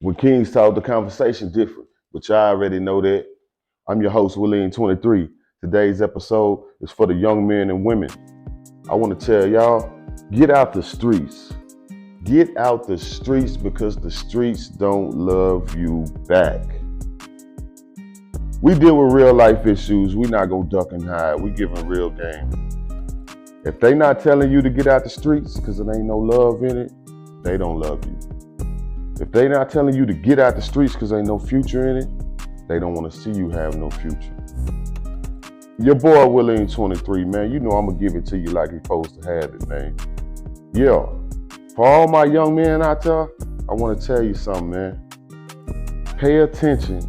When Kings talk, the conversation different, but y'all already know that. I'm your host, William23. Today's episode is for the young men and women. I want to tell y'all, get out the streets. Get out the streets because the streets don't love you back. We deal with real life issues. We not gonna duck and hide. We giving real game. If they not telling you to get out the streets because it ain't no love in it, they don't love you. If they not telling you to get out the streets because ain't no future in it, they don't want to see you have no future. Your boy William23, man, you know I'm going to give it to you like you're supposed to have it, man. Yeah, for all my young men out there, I want to tell you something, man. Pay attention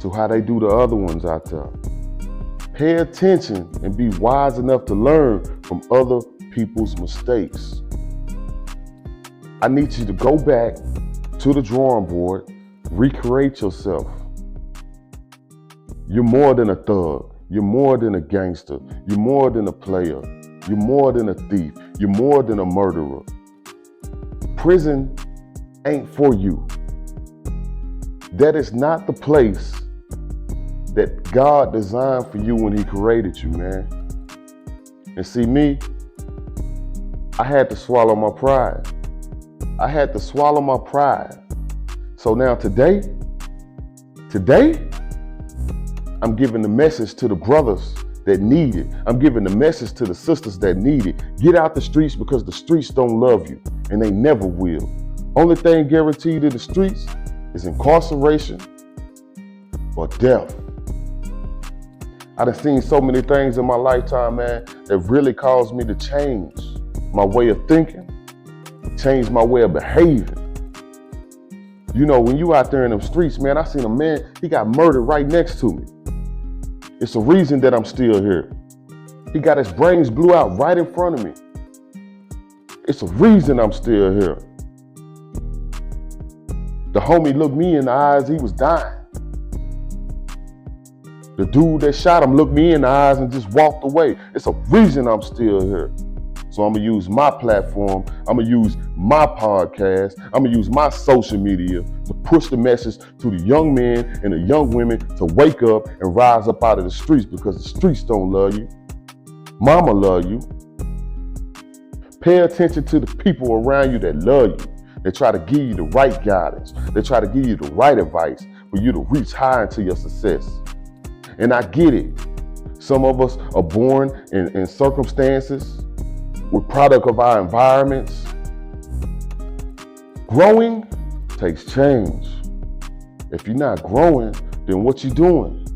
to how they do the other ones out there. Pay attention and be wise enough to learn from other people's mistakes. I need you to go back to the drawing board, recreate yourself. You're more than a thug. You're more than a gangster. You're more than a player. You're more than a thief. You're more than a murderer. Prison ain't for you. That is not the place that God designed for you when He created you, man. And see me, I had to swallow my pride. I had to swallow my pride. So now today, I'm giving the message to the brothers that need it. I'm giving the message to the sisters that need it. Get out the streets because the streets don't love you and they never will. Only thing guaranteed to the streets is incarceration or death. I done seen so many things in my lifetime, man, that really caused me to change my way of thinking, change my way of behaving. You know, when you out there in them streets, man, I seen a man, he got murdered right next to me. It's a reason that I'm still here. He got his brains blew out right in front of me. It's a reason I'm still here. The homie looked me in the eyes, he was dying. The dude that shot him looked me in the eyes and just walked away. It's a reason I'm still here. So I'm gonna use my platform, I'm gonna use my podcast, I'm gonna use my social media to push the message to the young men and the young women to wake up and rise up out of the streets because the streets don't love you. Mama love you. Pay attention to the people around you that love you. They try to give you the right guidance. They try to give you the right advice for you to reach high into your success. And I get it. Some of us are born in circumstances. We're product of our environments. Growing takes change. If you're not growing, then what you doing?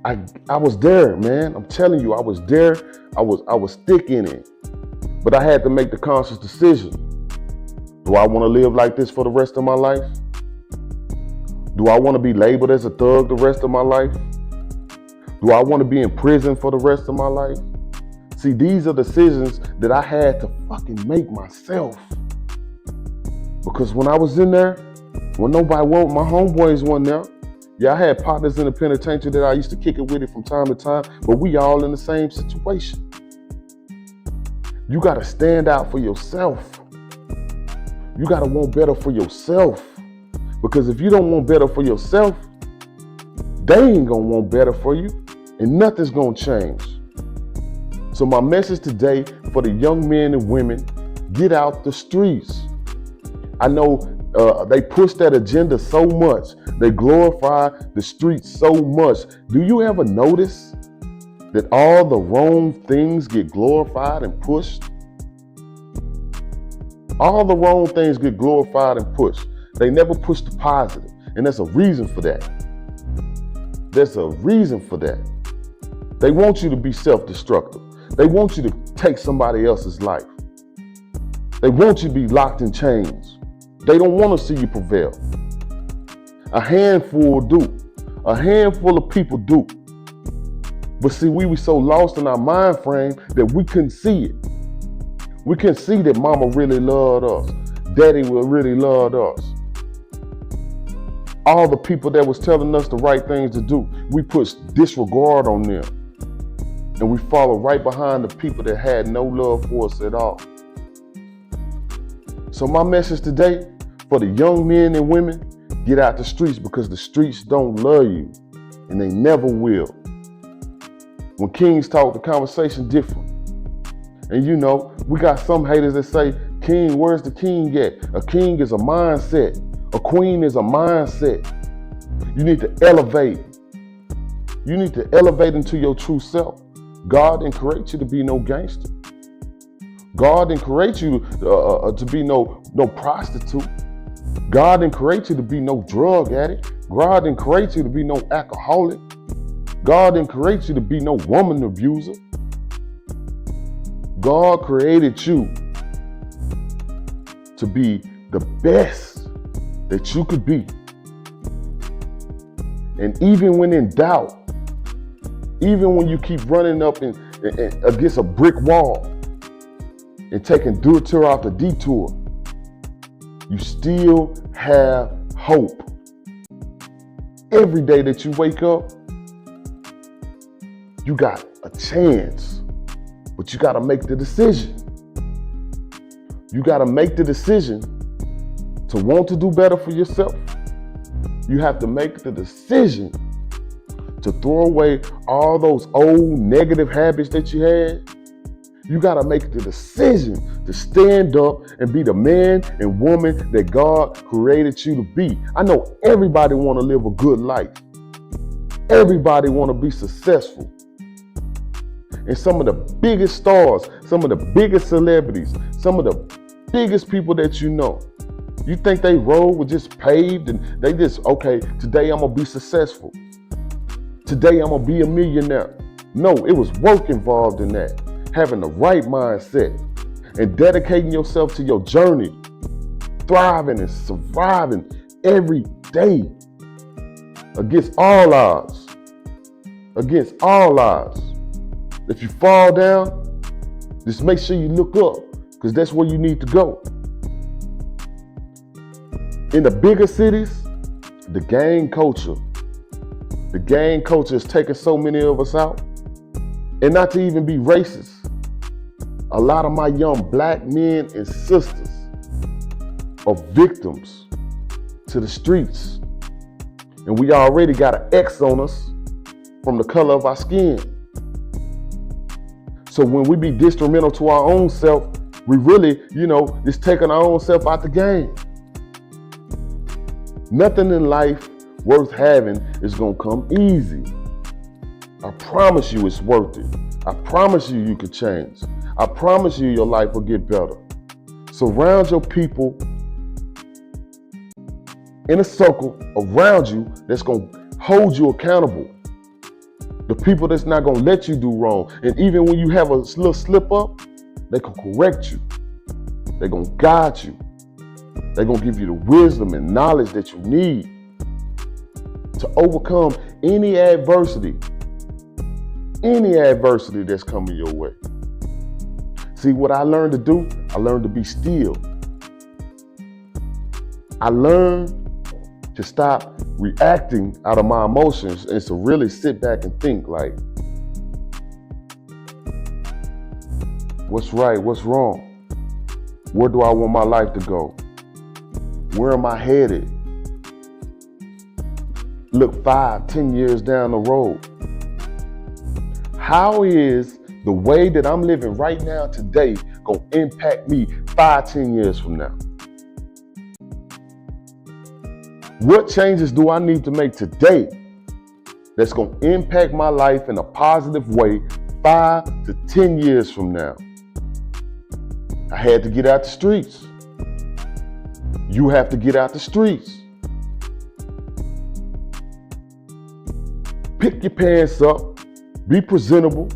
I was there, man. I'm telling you, I was there. I was thick in it. But I had to make the conscious decision. Do I want to live like this for the rest of my life? Do I want to be labeled as a thug the rest of my life? Do I want to be in prison for the rest of my life? See, these are decisions that I had to fucking make myself. Because when I was in there, when nobody was, my homeboys weren't there. Yeah, I had partners in the penitentiary that I used to kick it with it from time to time, but we all in the same situation. You gotta stand out for yourself. You gotta want better for yourself. Because if you don't want better for yourself, they ain't gonna want better for you, and nothing's gonna change. So my message today for the young men and women, get out the streets. I know they push that agenda so much. They glorify the streets so much. Do you ever notice that all the wrong things get glorified and pushed? All the wrong things get glorified and pushed. They never push the positive, and there's a reason for that. There's a reason for that. They want you to be self-destructive. They want you to take somebody else's life. They want you to be locked in chains. They don't want to see you prevail. A handful do. A handful of people do. But see, we were so lost in our mind frame that we couldn't see it. We couldn't see that mama really loved us. Daddy really loved us. All the people that was telling us the right things to do, we put disregard on them. And we follow right behind the people that had no love for us at all. So my message today For the young men and women, get out the streets, because the streets don't love you and they never will. When kings talk, the conversation different. And you know, we got some haters that say, king, where's the king at? A king is a mindset. A queen is a mindset. You need to elevate. You need to elevate into your true self. God didn't create you to be no gangster. God didn't create you to be no prostitute. God didn't create you to be no drug addict. God didn't create you to be no alcoholic. God didn't create you to be no woman abuser. God created you to be the best that you could be. And even when in doubt, even when you keep running up and against a brick wall and taking detour after detour, you still have hope. Every day that you wake up, you got a chance, but you got to make the decision. You got to make the decision to want to do better for yourself. You have to make the decision to throw away all those old negative habits that you had. You got to make the decision to stand up and be the man and woman that God created you to be. I know everybody want to live a good life. Everybody want to be successful. And some of the biggest stars, some of the biggest celebrities, some of the biggest people that you know, you think they road was just paved and they just, okay, today I'm going to be successful. Today I'm going to be a millionaire. No, it was work involved in that. Having the right mindset and dedicating yourself to your journey, thriving and surviving every day against all odds. Against all odds. If you fall down, just make sure you look up, because that's where you need to go. In the bigger cities, the gang culture is taking so many of us out. And not to even be racist, a lot of my young black men and sisters are victims to the streets. And we already got an X on us from the color of our skin. So when we be detrimental to our own self, we really, just taking our own self out the game. Nothing in life worth having is gonna come easy. I promise you it's worth it. I promise you you could change. I promise you your life will get better. Surround your people in a circle around you that's gonna hold you accountable. The people that's not gonna let you do wrong. And even when you have a little slip up, they can correct you. They're gonna guide you. They're gonna give you the wisdom and knowledge that you need to overcome any adversity that's coming your way. See, what I learned to do, I learned to be still. I learned to stop reacting out of my emotions and to really sit back and think like, what's right, what's wrong? Where do I want my life to go? Where am I headed? Look 5, 10 years down the road. How is the way that I'm living right now today gonna impact me 5, 10 years from now? What changes do I need to make today that's gonna impact my life in a positive way 5 to 10 years from now? I had to get out the streets. You have to get out the streets. Pick your pants up, be presentable,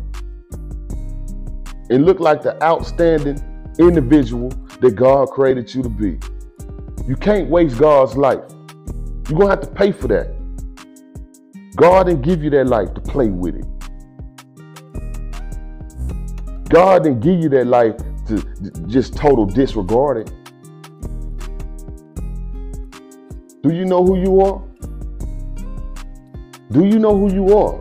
and look like the outstanding individual that God created you to be. You can't waste God's life. You're gonna have to pay for that. God didn't give you that life to play with it. God didn't give you that life to just total disregard it. Do you know who you are? Do you know who you are?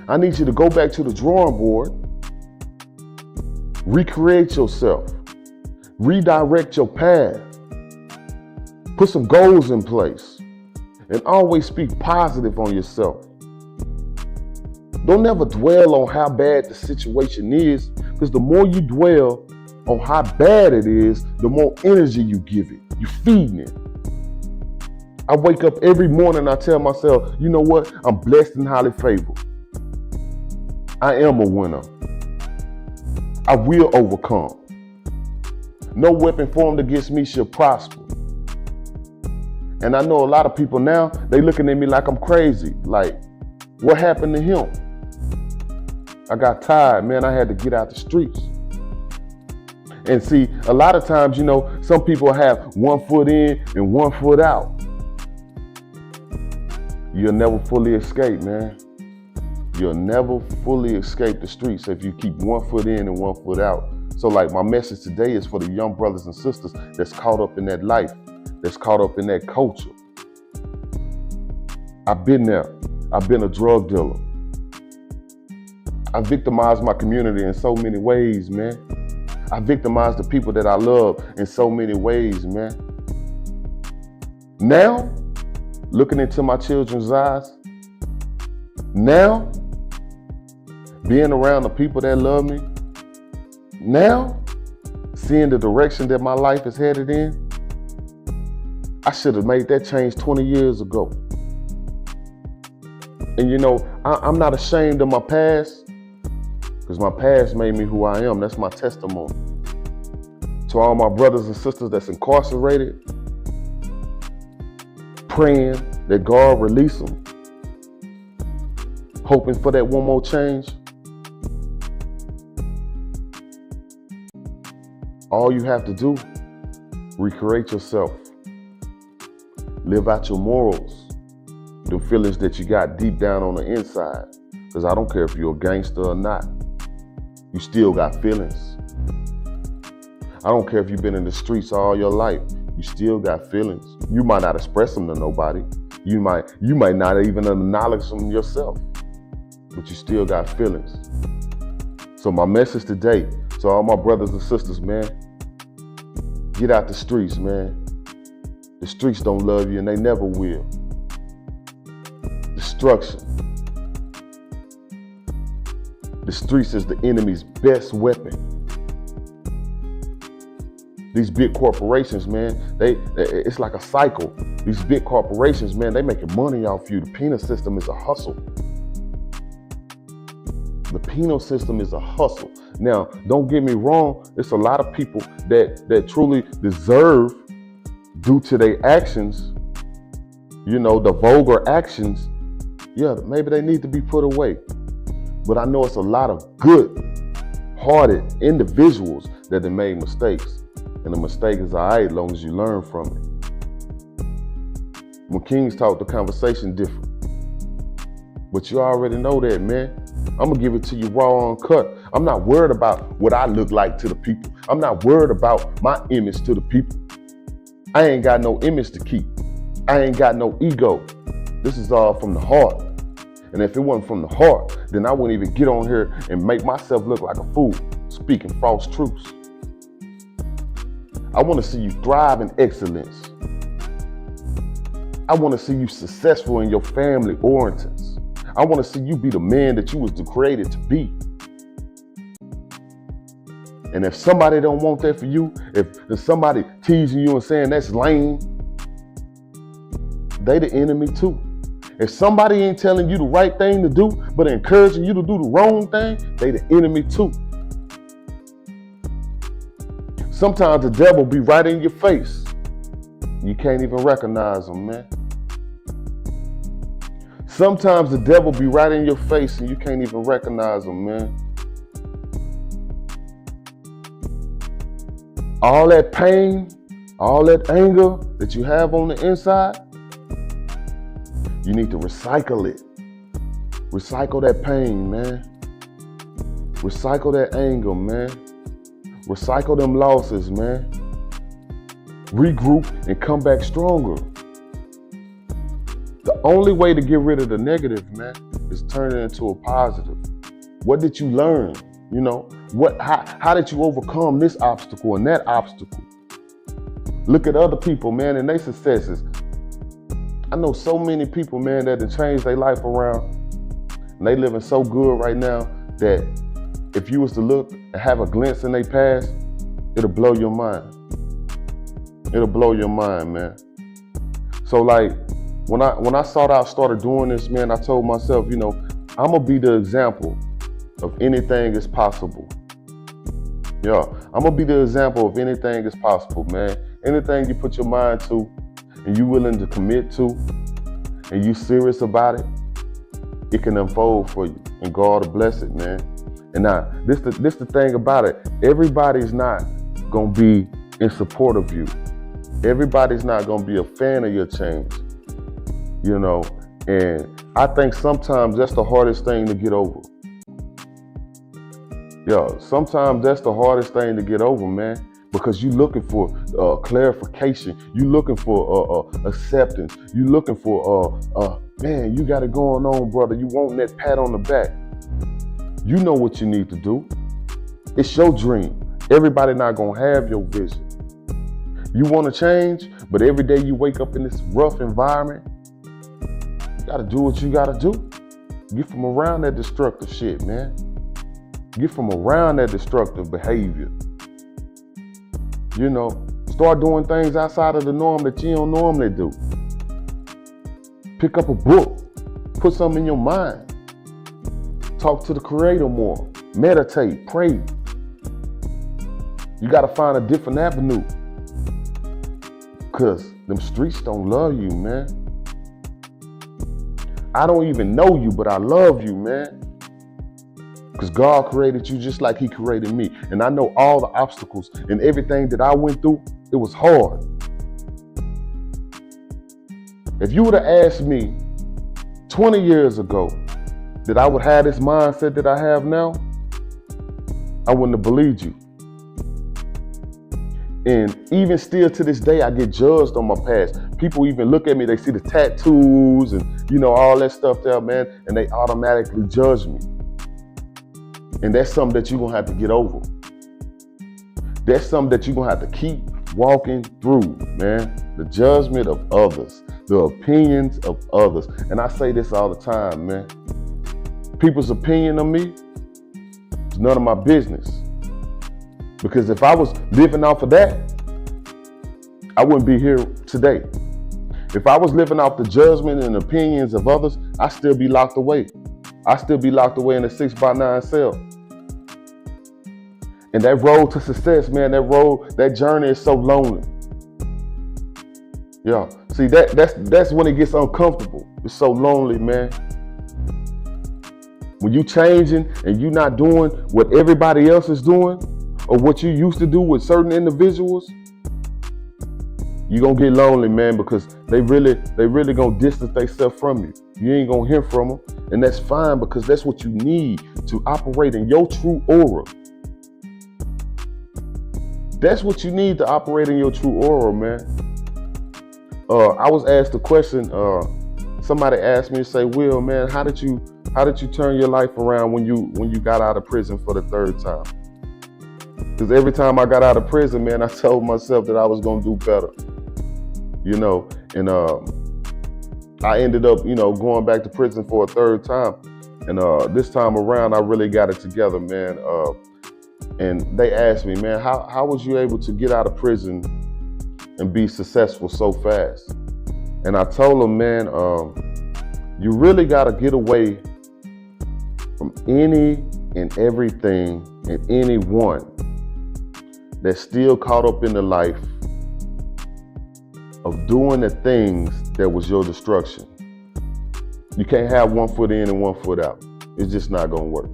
I need you to go back to the drawing board, recreate yourself, Redirect your path. Put some goals in place. And always speak positive on yourself. Don't never dwell on how bad the situation is, because the more you dwell on how bad it is, the more energy you give it. You're feeding it. I wake up every morning and I tell myself, you know what? I'm blessed and highly favored. I am a winner. I will overcome. No weapon formed against me shall prosper. And I know a lot of people now, they looking at me like I'm crazy. Like, what happened to him? I got tired, man. I had to get out the streets. And see, a lot of times, you know, some people have 1 foot in and 1 foot out. You'll never fully escape, man. You'll never fully escape the streets if you keep 1 foot in and 1 foot out. So like my message today is for the young brothers and sisters that's caught up in that life, that's caught up in that culture. I've been there. I've been a drug dealer. I victimized my community in so many ways, man. I victimized the people that I love in so many ways, man. Now, looking into my children's eyes, now, being around the people that love me, now, seeing the direction that my life is headed in, I should have made that change 20 years ago. And you know, I'm not ashamed of my past, because my past made me who I am. That's my testimony. To all my brothers and sisters that's incarcerated, praying that God release them, hoping for that one more change. All you have to do, recreate yourself. Live out your morals, the feelings that you got deep down on the inside. Because I don't care if you're a gangster or not. You still got feelings. I don't care if you've been in the streets all your life. You still got feelings. You might not express them to nobody. You might not even acknowledge them yourself. But you still got feelings. So my message today to all my brothers and sisters, man, get out the streets, man. The streets don't love you and they never will. Destruction. The streets is the enemy's best weapon. These big corporations, man, it's like a cycle. These big corporations, man, they making money off you. The penal system is a hustle. The penal system is a hustle. Now, don't get me wrong, there's a lot of people that truly deserve, due to their actions, you know, the vulgar actions, yeah, maybe they need to be put away. But I know it's a lot of good-hearted individuals that have made mistakes. And the mistake is all right as long as you learn from it. When kings talk, the conversation different. But you already know that, man. I'm going to give it to you raw, uncut. I'm not worried about what I look like to the people. I'm not worried about my image to the people. I ain't got no image to keep. I ain't got no ego. This is all from the heart. And if it wasn't from the heart, then I wouldn't even get on here and make myself look like a fool, speaking false truths. I want to see you thrive in excellence. I want to see you successful in your family orientings. I want to see you be the man that you was created to be. And if somebody don't want that for you, if somebody teasing you and saying that's lame, they the enemy too. If somebody ain't telling you the right thing to do, but encouraging you to do the wrong thing, they the enemy too. Sometimes the devil be right in your face. You can't even recognize him, man. Sometimes the devil be right in your face and you can't even recognize him, man. All that pain, all that anger that you have on the inside, you need to recycle it. Recycle that pain, man. Recycle that anger, man. Recycle them losses, man. Regroup and come back stronger. The only way to get rid of the negative, man, is turn it into a positive. What did you learn? You know, How did you overcome this obstacle and that obstacle? Look at other people, man, and their successes. I know so many people, man, that have changed their life around, and they living so good right now that if you was to look and have a glimpse in their past, it'll blow your mind. It'll blow your mind, man. So like, when I started doing this, man, I told myself, you know, I'm gonna be the example of anything is possible. Yeah, I'm gonna be the example of anything is possible, man. Anything you put your mind to and you willing to commit to and you serious about it, it can unfold for you, and God will bless it, man. And now, this the thing about it. Everybody's not gonna be in support of you. Everybody's not gonna be a fan of your change, you know. And I think sometimes that's the hardest thing to get over. Yeah, sometimes that's the hardest thing to get over, man, because you're looking for clarification. You're looking for acceptance. You're looking for, man, you got it going on, brother. You want that pat on the back. You know what you need to do. It's your dream. Everybody not gonna have your vision. You want to change, but every day you wake up in this rough environment, you gotta do what you gotta do. Get from around that destructive shit, man. Get from around that destructive behavior. You know, start doing things outside of the norm that you don't normally do. Pick up a book. Put something in your mind. Talk to the Creator more. Meditate. Pray. You got to find a different avenue. Because them streets don't love you, man. I don't even know you, but I love you, man. Because God created you just like He created me. And I know all the obstacles and everything that I went through, it was hard. If you would have asked me 20 years ago that I would have this mindset that I have now, I wouldn't have believed you. And even still to this day, I get judged on my past. People even look at me, they see the tattoos and, you know, all that stuff there, man, and they automatically judge me. And that's something that you're going to have to get over. That's something that you're going to have to keep walking through, man. The judgment of others, the opinions of others. And I say this all the time, man. People's opinion of me is none of my business. Because if I was living off of that, I wouldn't be here today. If I was living off the judgment and opinions of others, I'd still be locked away. I'd still be locked away in a 6x9 cell. And that road to success, man, that journey is so lonely. Yeah, see, that's when it gets uncomfortable. It's so lonely, man. When you changing and you not doing what everybody else is doing, or what you used to do with certain individuals, you're gonna get lonely, man, because they really gonna distance themselves from you. You ain't gonna hear from them, and that's fine, because that's what you need to operate in your true aura. That's what you need to operate in your true aura, man. I was asked a question. Somebody asked me to say, "Will, man, how did you turn your life around when you got out of prison for the third time?" Because every time I got out of prison, man, I told myself that I was gonna do better. You know, and I ended up, you know, going back to prison for a third time. And this time around, I really got it together, man. And they asked me, man, how was you able to get out of prison and be successful so fast? And I told them, man, you really got to get away from any and everything and anyone that's still caught up in the life of doing the things that was your destruction. You can't have one foot in and one foot out. It's just not gonna work.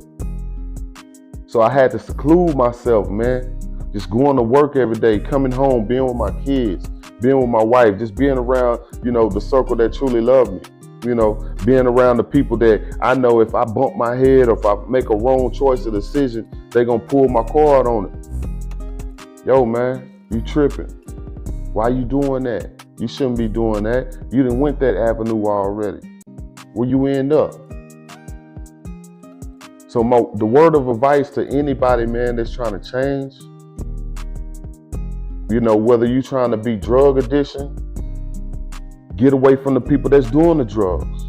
So I had to seclude myself, man. Just going to work every day, coming home, being with my kids, being with my wife, just being around, you know, the circle that truly love me. You know, being around the people that I know if I bump my head or if I make a wrong choice or decision, they gonna pull my card on it. Yo, man, you tripping. Why you doing that? You shouldn't be doing that. You done went that avenue already. Where you end up? So the word of advice to anybody, man, that's trying to change, whether you're trying to be drug addiction, get away from the people that's doing the drugs.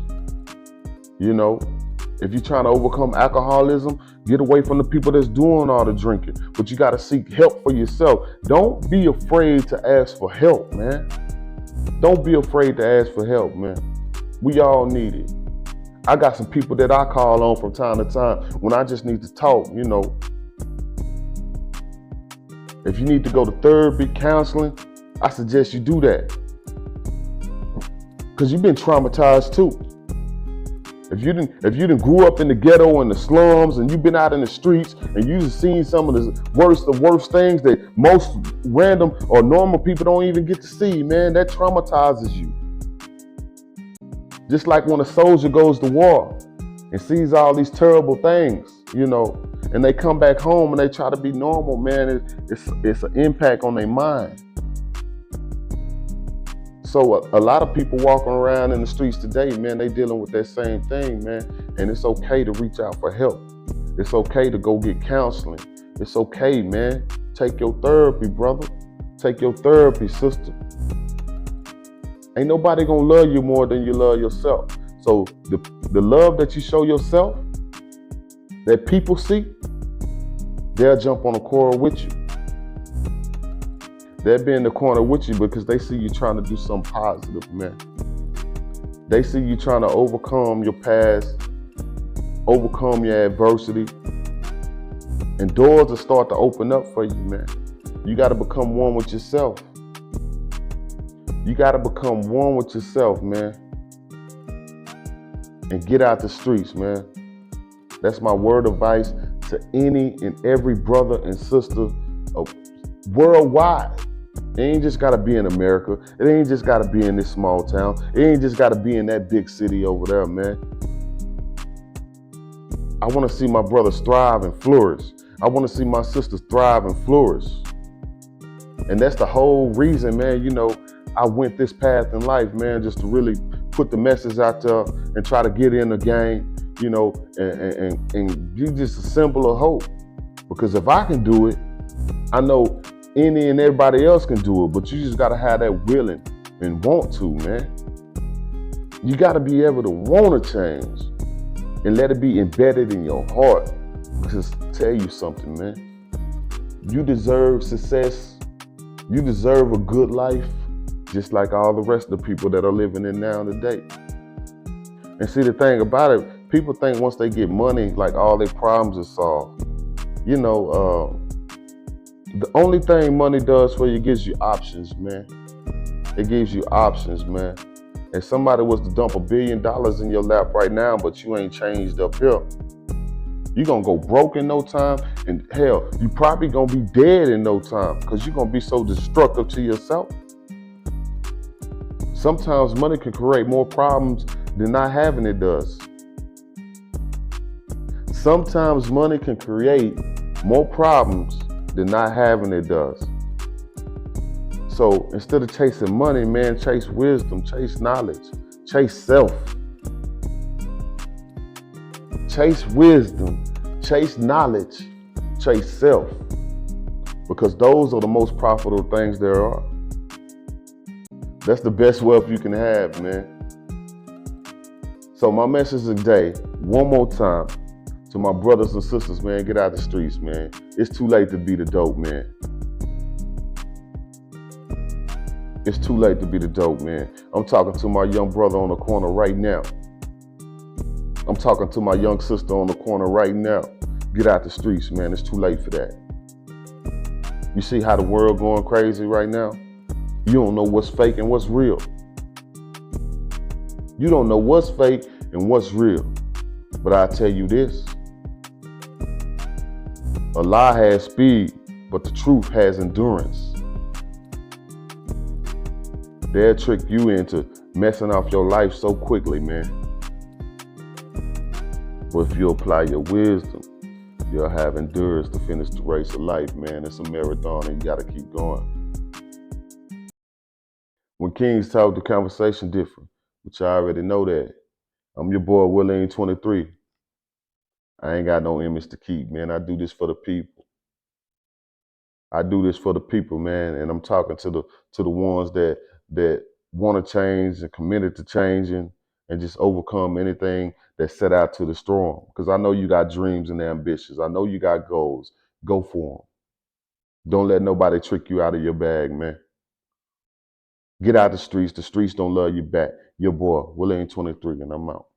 If you're trying to overcome alcoholism, get away from the people that's doing all the drinking. But you got to seek help for yourself. Don't be afraid to ask for help, man. Don't be afraid to ask for help, man. We all need it. I got some people that I call on from time to time when I just need to talk, If you need to go to therapy, counseling, I suggest you do that. Because you've been traumatized too. If you didn't grew up in the ghetto and the slums and you've been out in the streets and you've seen some of the worst things that most random or normal people don't even get to see, man, that traumatizes you. Just like when a soldier goes to war and sees all these terrible things, and they come back home and they try to be normal, man, it's an impact on their mind. So a lot of people walking around in the streets today, man, they dealing with that same thing, man. And it's okay to reach out for help. It's okay to go get counseling. It's okay, man. Take your therapy, brother. Take your therapy, sister. Ain't nobody gonna love you more than you love yourself. So the love that you show yourself, that people see, they'll jump on a quarrel with you. They'll be in the corner with you because they see you trying to do something positive, man. They see you trying to overcome your past, overcome your adversity, and doors will start to open up for you, man. You got to become one with yourself. You got to become one with yourself, man, and get out the streets, man. That's my word of advice to any and every brother and sister worldwide. It ain't just gotta be in America. It ain't just gotta be in this small town. It ain't just gotta be in that big city over there, man. I wanna see my brothers thrive and flourish. I wanna see my sisters thrive and flourish. And that's the whole reason, man, I went this path in life, man, just to really put the message out there and try to get in the game, and be just a symbol of hope. Because if I can do it, I know any and everybody else can do it, but you just gotta have that willing and want to, man. You gotta be able to want to change and let it be embedded in your heart. Because tell you something, man. You deserve success. You deserve a good life, just like all the rest of the people that are living in now today. And see, the thing about it, people think once they get money, like all their problems are solved. The only thing money does for you, it gives you options, man. It gives you options, man. If somebody was to dump $1 billion in your lap right now, but you ain't changed up here, you're gonna go broke in no time, and hell, you probably gonna be dead in no time because you're gonna be so destructive to yourself. Sometimes money can create more problems than not having it does. Sometimes money can create more problems than not having it does. So instead of chasing money, man, chase wisdom, chase knowledge, chase self. Chase wisdom, chase knowledge, chase self. Because those are the most profitable things there are. That's the best wealth you can have, man. So my message today, one more time, to my brothers and sisters, man, get out the streets, man. It's too late to be the dope, man. It's too late to be the dope, man. I'm talking to my young brother on the corner right now. I'm talking to my young sister on the corner right now. Get out the streets, man. It's too late for that. You see how the world going crazy right now? You don't know what's fake and what's real. You don't know what's fake and what's real. But I tell you this, a lie has speed, but the truth has endurance. They'll trick you into messing off your life so quickly, man. But if you apply your wisdom, you'll have endurance to finish the race of life, man. It's a marathon and you gotta keep going. When kings talk, the conversation different, which I already know that. I'm your boy, Willie 23. I ain't got no image to keep, man. I do this for the people. I do this for the people, man. And I'm talking to the ones that want to change and committed to changing and just overcome anything that set out to destroy them. Because I know you got dreams and ambitions. I know you got goals. Go for them. Don't let nobody trick you out of your bag, man. Get out the streets. The streets don't love you back. Your boy, Willie 23, and I'm out.